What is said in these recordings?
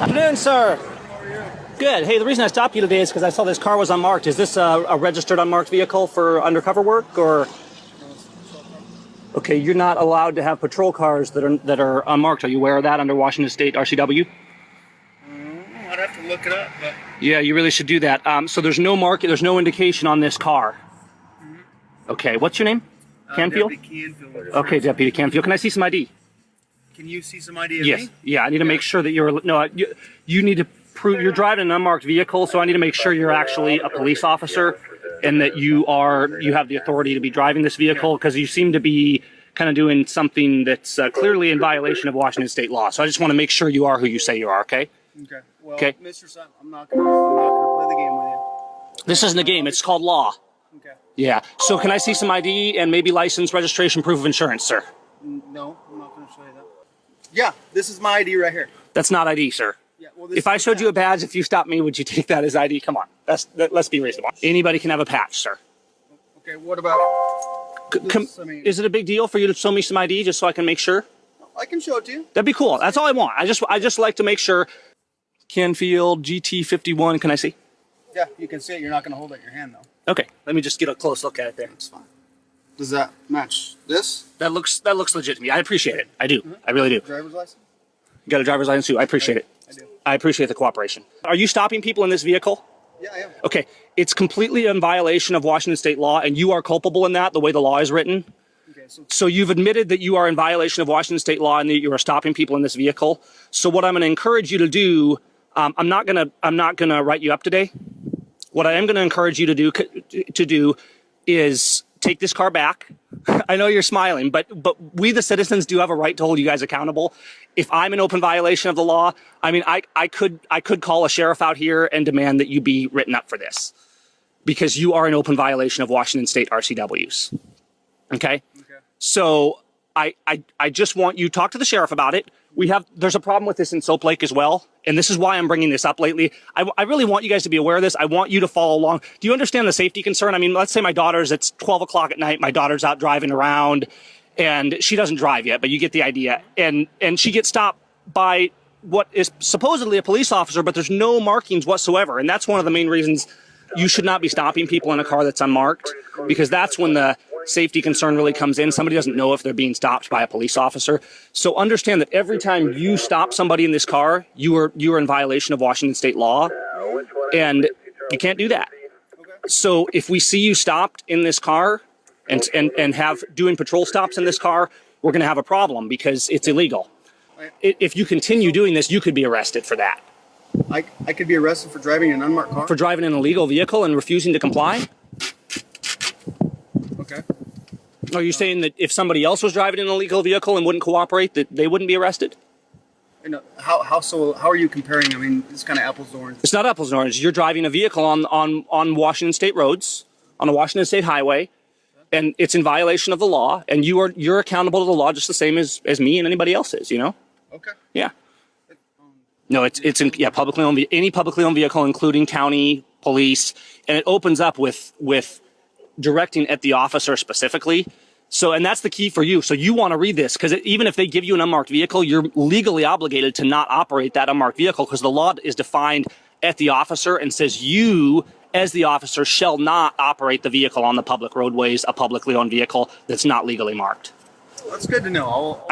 Afternoon, sir. Good. Hey, the reason I stopped you today is because I saw this car was unmarked. Is this a registered unmarked vehicle for undercover work, or? Okay, you're not allowed to have patrol cars that are unmarked. Are you aware of that under Washington State RCW? I'd have to look it up, but Yeah, you really should do that. So there's no market, there's no indication on this car. Okay, what's your name? Canfield? Deputy Canfield. Okay, Deputy Canfield. Can I see some ID? Can you see some ID of Yes. me? Yeah, I need to make sure that you need to prove you're driving an unmarked vehicle, so I need to make sure you're actually a police officer and that you have the authority to be driving this vehicle, because you seem to be kind of doing something that's clearly in violation of Washington state law. So I just want to make sure you are who you say you are, okay? Okay. Well, Okay. Mr. Simon, I'm not gonna play the game with you. This isn't a game, it's called law. Okay. Yeah. So can I see some ID and maybe license, registration, proof of insurance, sir? No, I'm not gonna show you that. Yeah, this is my ID right here. That's not ID, sir. Yeah. Well, this If I is showed you a badge. badge, if you stopped me, would you take that as ID? Come on. Let's be reasonable. Anybody can have a patch, sir. Okay. What about? Is it a big deal for you to show me some ID just so I can make sure? I can show it to you. That'd be cool. That's all I want. I just like to make sure. Canfield GT51. Can I see? Yeah, you can see it. You're not gonna hold it in your hand though. Okay. Let me just get a close look at it there. It's fine. Does that match this? That looks legit to me. I appreciate it. I do. I really do. Driver's license? You got a driver's license too. I appreciate it. I do. I appreciate the cooperation. Are you stopping people in this vehicle? Yeah, I am. Okay. It's completely in violation of Washington state law, and you are culpable in that, the way the law is written. Okay, So you've admitted that you are in violation of Washington state law and that you are stopping people in this vehicle. So what I'm going to encourage you to do, I'm not gonna write you up today. What I am going to encourage you to do is take this car back. I know you're smiling, but we the citizens do have a right to hold you guys accountable. If I'm in open violation of the law, I mean, I could call a sheriff out here and demand that you be written up for this, because you are in open violation of Washington state RCWs. Okay? So I just want you to talk to the sheriff about it. There's a problem with this in Soap Lake as well, and this is why I'm bringing this up lately. I really want you guys to be aware of this. I want you to follow along. Do you understand the safety concern? I mean, let's say it's 12 o'clock at night, my daughter's out driving around, and she doesn't drive yet, but you get the idea. And she gets stopped by what is supposedly a police officer, but there's no markings whatsoever. And that's one of the main reasons you should not be stopping people in a car that's unmarked, because that's when the safety concern really comes in. Somebody doesn't know if they're being stopped by a police officer. So understand that every time you stop somebody in this car, you are in violation of Washington state law, and you can't do that. So if we see you stopped in this car and have doing patrol stops in this car, we're going to have a problem because it's illegal. If you continue doing this, you could be arrested for that. I could be arrested for driving an unmarked car? For driving an illegal vehicle and refusing to comply? Okay. Are you saying that if somebody else was driving an illegal vehicle and wouldn't cooperate, that they wouldn't be arrested? How are you comparing? I mean, it's kind of apples to oranges. It's not apples and oranges. You're driving a vehicle on Washington state roads, on a Washington state highway, and it's in violation of the law, and you're accountable to the law just the same as me and anybody else is, you know? Okay. Yeah. No, it's publicly owned, any publicly owned vehicle, including county, police, and it opens up with directing at the officer specifically. So, and that's the key for you. So you want to read this, because even if they give you an unmarked vehicle, you're legally obligated to not operate that unmarked vehicle, because the law is defined at the officer and says you, as the officer, shall not operate the vehicle on the public roadways, a publicly owned vehicle that's not legally marked. That's good to know.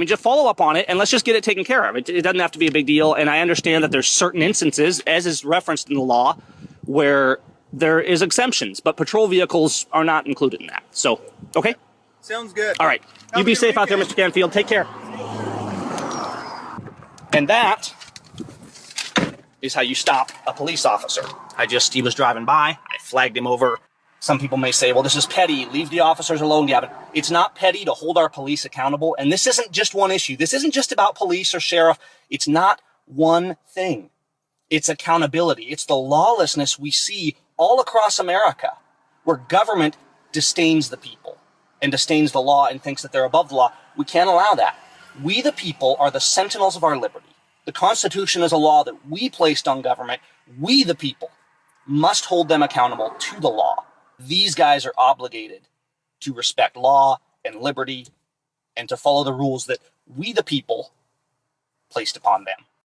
Just follow up on it and let's just get it taken care of. It doesn't have to be a big deal. And I understand that there's certain instances, as is referenced in the law, where there is exemptions, but patrol vehicles are not included in that. So, okay? Sounds good. All right. You be safe out there, Mr. Canfield. Take care. And that is how you stop a police officer. He was driving by. I flagged him over. Some people may say, well, this is petty. Leave the officers alone, Gavin. It's not petty to hold our police accountable. And this isn't just one issue. This isn't just about police or sheriff. It's not one thing. It's accountability. It's the lawlessness we see all across America, where government disdains the people and disdains the law and thinks that they're above the law. We can't allow that. We, the people, are the sentinels of our liberty. The Constitution is a law that we placed on government. We, the people, must hold them accountable to the law. These guys are obligated to respect law and liberty and to follow the rules that we, the people, placed upon them.